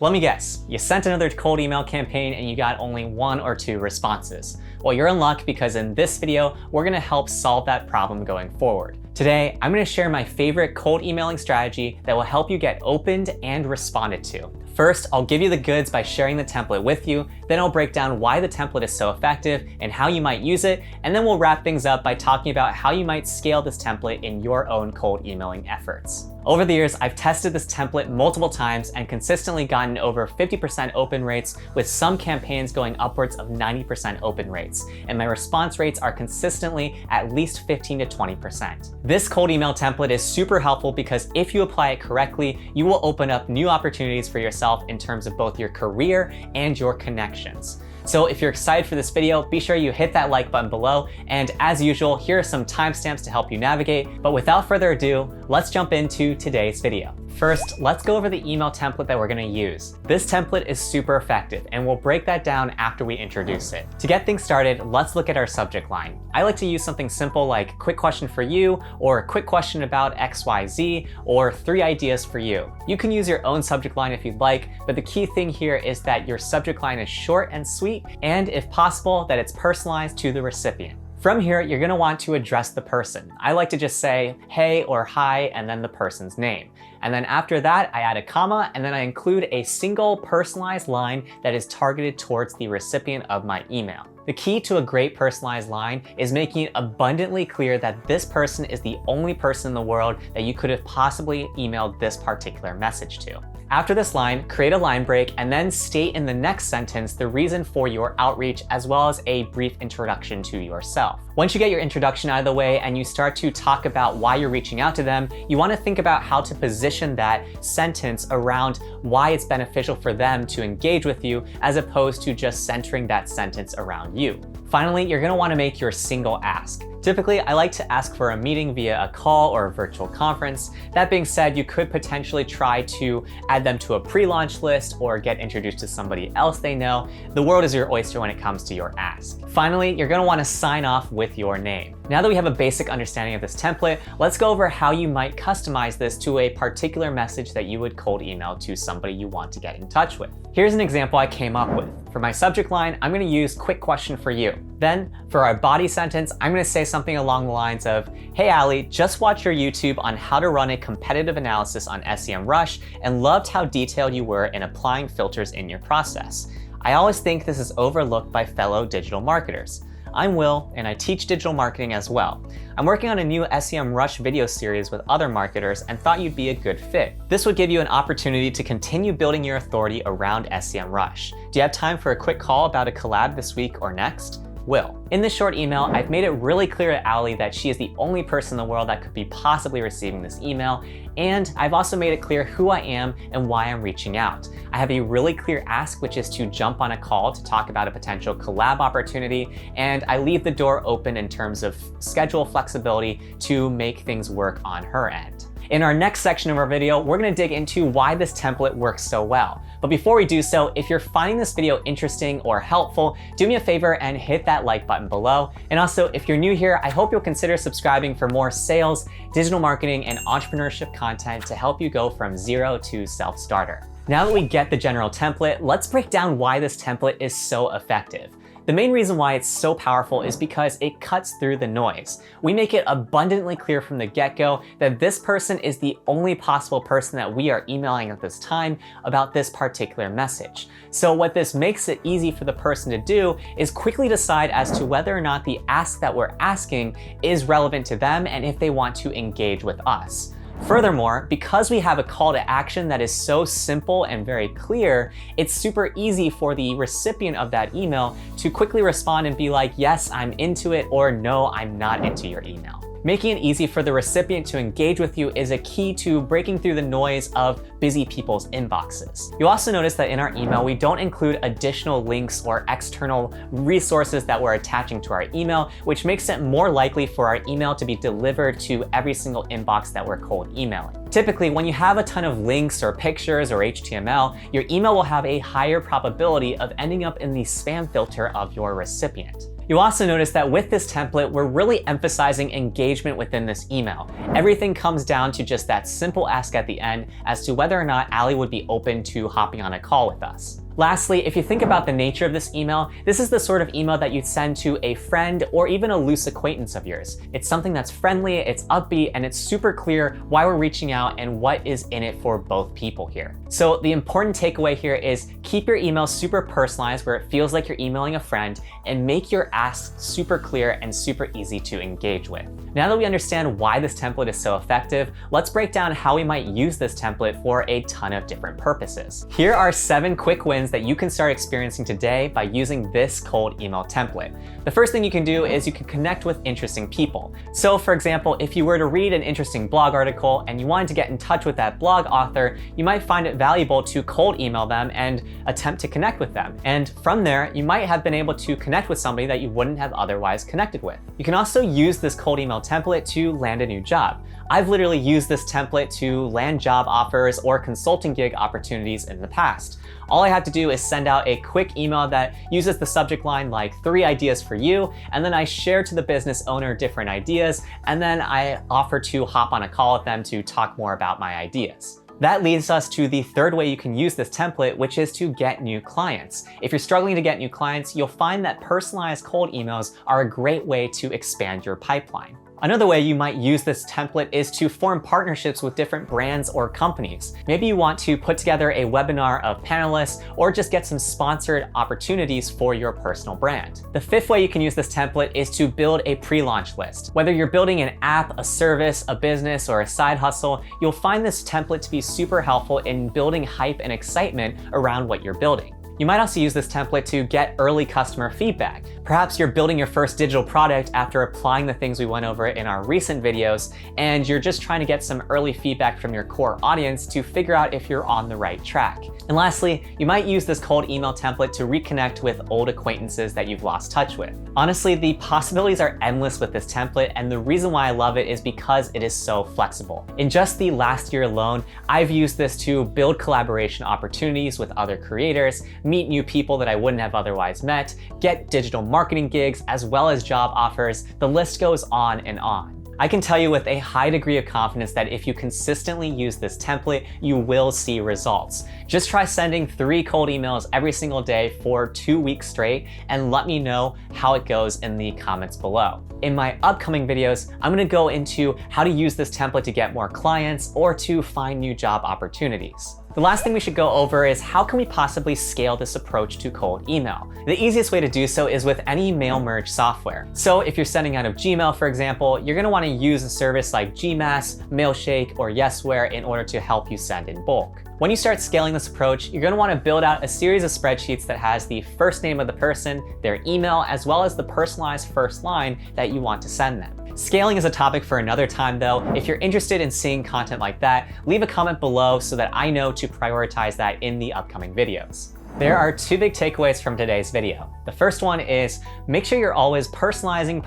Let me guess, you sent another cold email campaign and you got only 1 or 2 responses. Well, you're in luck because in this video, we're gonna help solve that problem going forward. Today, I'm gonna share my favorite cold emailing strategy that will help you get opened and responded to. First, I'll give you the goods by sharing the template with you, then I'll break down why the template is so effective and how you might use it, and then we'll wrap things up by talking about how you might scale this template in your own cold emailing efforts. Over the years, I've tested this template multiple times and consistently gotten over 50% open rates, with some campaigns going upwards of 90% open rates, and my response rates are consistently at least 15 to 20%. This cold email template is super helpful because if you apply it correctly, you will open up new opportunities for yourself in terms of both your career and your connections. So if you're excited for this video, be sure you hit that like button below, and as usual, here are some timestamps to help you navigate. But without further ado, let's jump into today's video. First, let's go over the email template that we're gonna use. This template is super effective, and we'll break that down after we introduce it. To get things started, let's look at our subject line. I like to use something simple like quick question for you, or a quick question about XYZ, or 3 ideas for you. You can use your own subject line if you'd like, but the key thing here is that your subject line is short and sweet, and if possible, that it's personalized to the recipient. From here, you're gonna want to address the person. I like to just say, hey or hi, and then the person's name. And then after that, I add a comma, and then I include a single personalized line that is targeted towards the recipient of my email. The key to a great personalized line is making it abundantly clear that this person is the only person in the world that you could have possibly emailed this particular message to. After this line, create a line break and then state in the next sentence the reason for your outreach, as well as a brief introduction to yourself. Once you get your introduction out of the way and you start to talk about why you're reaching out to them, you want to think about how to position that sentence around why it's beneficial for them to engage with you, as opposed to just centering that sentence around you. Finally, you're going to want to make your single ask. Typically, I like to ask for a meeting via a call or a virtual conference. That being said, you could potentially try to add them to a pre-launch list or get introduced to somebody else they know. The world is your oyster when it comes to your ask. Finally, you're going to want to sign off with your name. Now that we have a basic understanding of this template, let's go over how you might customize this to a particular message that you would cold email to somebody you want to get in touch with. Here's an example I came up with. For my subject line, I'm going to use quick question for you. Then for our body sentence, I'm going to say something along the lines of, hey Ali, just watched your YouTube on how to run a competitive analysis on SEMrush and loved how detailed you were in applying filters in your process. I always think this is overlooked by fellow digital marketers. I'm Will, and I teach digital marketing as well. I'm working on a new SEMrush video series with other marketers and thought you'd be a good fit. This would give you an opportunity to continue building your authority around SEMrush. Do you have time for a quick call about a collab this week or next? Will. In this short email, I've made it really clear to Ali that she is the only person in the world that could be possibly receiving this email, and I've also made it clear who I am and why I'm reaching out. I have a really clear ask, which is to jump on a call to talk about a potential collab opportunity, and I leave the door open in terms of schedule flexibility to make things work on her end. In our next section of our video, we're gonna dig into why this template works so well. But before we do so, if you're finding this video interesting or helpful, do me a favor and hit that like button below. And also, if you're new here, I hope you'll consider subscribing for more sales, digital marketing, and entrepreneurship content to help you go from zero to self-starter. Now that we get the general template, let's break down why this template is so effective. The main reason why it's so powerful is because it cuts through the noise. We make it abundantly clear from the get-go that this person is the only possible person that we are emailing at this time about this particular message. So what this makes it easy for the person to do is quickly decide as to whether or not the ask that we're asking is relevant to them and if they want to engage with us. Furthermore, because we have a call to action that is so simple and very clear, it's super easy for the recipient of that email to quickly respond and be like, yes, I'm into it, or no, I'm not into your email. Making it easy for the recipient to engage with you is a key to breaking through the noise of busy people's inboxes. You'll also notice that in our email, we don't include additional links or external resources that we're attaching to our email, which makes it more likely for our email to be delivered to every single inbox that we're cold emailing. Typically, when you have a ton of links or pictures or HTML, your email will have a higher probability of ending up in the spam filter of your recipient. You'll also notice that with this template, we're really emphasizing engagement within this email. Everything comes down to just that simple ask at the end as to whether or not Allie would be open to hopping on a call with us. Lastly, if you think about the nature of this email, this is the sort of email that you'd send to a friend or even a loose acquaintance of yours. It's something that's friendly, it's upbeat, and it's super clear why we're reaching out and what is in it for both people here. So the important takeaway here is keep your email super personalized where it feels like you're emailing a friend, and make your asks super clear and super easy to engage with. Now that we understand why this template is so effective, let's break down how we might use this template for a ton of different purposes. Here are 7 quick wins that you can start experiencing today by using this cold email template. The first thing you can do is you can connect with interesting people. So for example, if you were to read an interesting blog article and you wanted to get in touch with that blog author, you might find it valuable to cold email them and attempt to connect with them. And from there, you might have been able to connect with somebody that you wouldn't have otherwise connected with. You can also use this cold email template to land a new job. I've literally used this template to land job offers or consulting gig opportunities in the past. All I have to do is send out a quick email that uses the subject line like 3 ideas for you, and then I share to the business owner different ideas, and then I offer to hop on a call with them to talk more about my ideas. That leads us to the third way you can use this template, which is to get new clients. If you're struggling to get new clients, you'll find that personalized cold emails are a great way to expand your pipeline. Another way you might use this template is to form partnerships with different brands or companies. Maybe you want to put together a webinar of panelists or just get some sponsored opportunities for your personal brand. The fifth way you can use this template is to build a pre-launch list. Whether you're building an app, a service, a business, or a side hustle, you'll find this template to be super helpful in building hype and excitement around what you're building. You might also use this template to get early customer feedback. Perhaps you're building your first digital product after applying the things we went over in our recent videos, and you're just trying to get some early feedback from your core audience to figure out if you're on the right track. And lastly, you might use this cold email template to reconnect with old acquaintances that you've lost touch with. Honestly, the possibilities are endless with this template, and the reason why I love it is because it is so flexible. In just the last year alone, I've used this to build collaboration opportunities with other creators, meet new people that I wouldn't have otherwise met, get digital marketing gigs, as well as job offers. The list goes on and on. I can tell you with a high degree of confidence that if you consistently use this template, you will see results. Just try sending 3 cold emails every single day for 2 weeks straight and let me know how it goes in the comments below. In my upcoming videos, I'm gonna go into how to use this template to get more clients or to find new job opportunities. The last thing we should go over is how can we possibly scale this approach to cold email? The easiest way to do so is with any mail merge software. So if you're sending out of Gmail, for example, you're gonna wanna use a service like Gmass, Mailshake, or Yesware in order to help you send in bulk. When you start scaling this approach, you're gonna wanna build out a series of spreadsheets that has the first name of the person, their email, as well as the personalized first line that you want to send them. Scaling is a topic for another time though. If you're interested in seeing content like that, leave a comment below so that I know to prioritize that in the upcoming videos. There are 2 big takeaways from today's video. The first one is make sure you're always personalizing,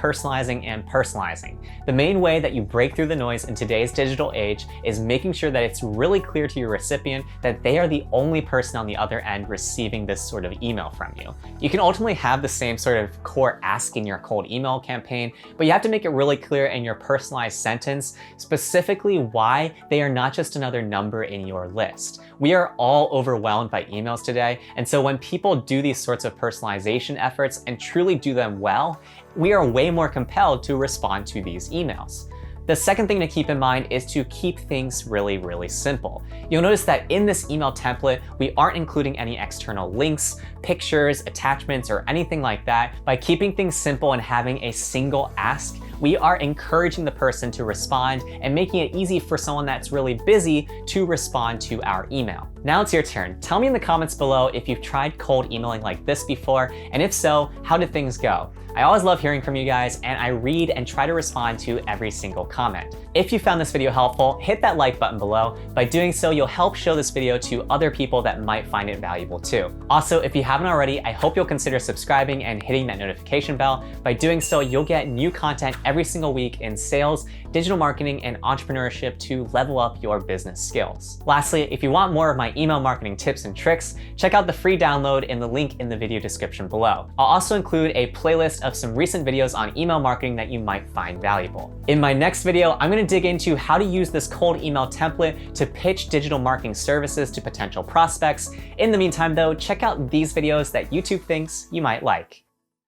and personalizing. The main way that you break through the noise in today's digital age is making sure that it's really clear to your recipient that they are the only person on the other end receiving this sort of email from you. You can ultimately have the same sort of core ask in your cold email campaign, but you have to make it really clear in your personalized sentence, specifically why they are not just another number in your list. We are all overwhelmed by emails today, and so when people do these sorts of personalization efforts and truly do them well, we are way more compelled to respond to these emails. The second thing to keep in mind is to keep things really, really simple. You'll notice that in this email template, we aren't including any external links, pictures, attachments, or anything like that. By keeping things simple and having a single ask, we are encouraging the person to respond and making it easy for someone that's really busy to respond to our email. Now it's your turn. Tell me in the comments below if you've tried cold emailing like this before, and if so, how did things go? I always love hearing from you guys, and I read and try to respond to every single comment. If you found this video helpful, hit that like button below. By doing so, you'll help show this video to other people that might find it valuable too. Also, if you haven't already, I hope you'll consider subscribing and hitting that notification bell. By doing so, you'll get new content every single week in sales, digital marketing, and entrepreneurship to level up your business skills. Lastly, if you want more of my my email marketing tips and tricks, check out the free download in the link in the video description below. I'll also include a playlist of some recent videos on email marketing that you might find valuable. In my next video, I'm going to dig into how to use this cold email template to pitch digital marketing services to potential prospects. In the meantime though, check out these videos that YouTube thinks you might like.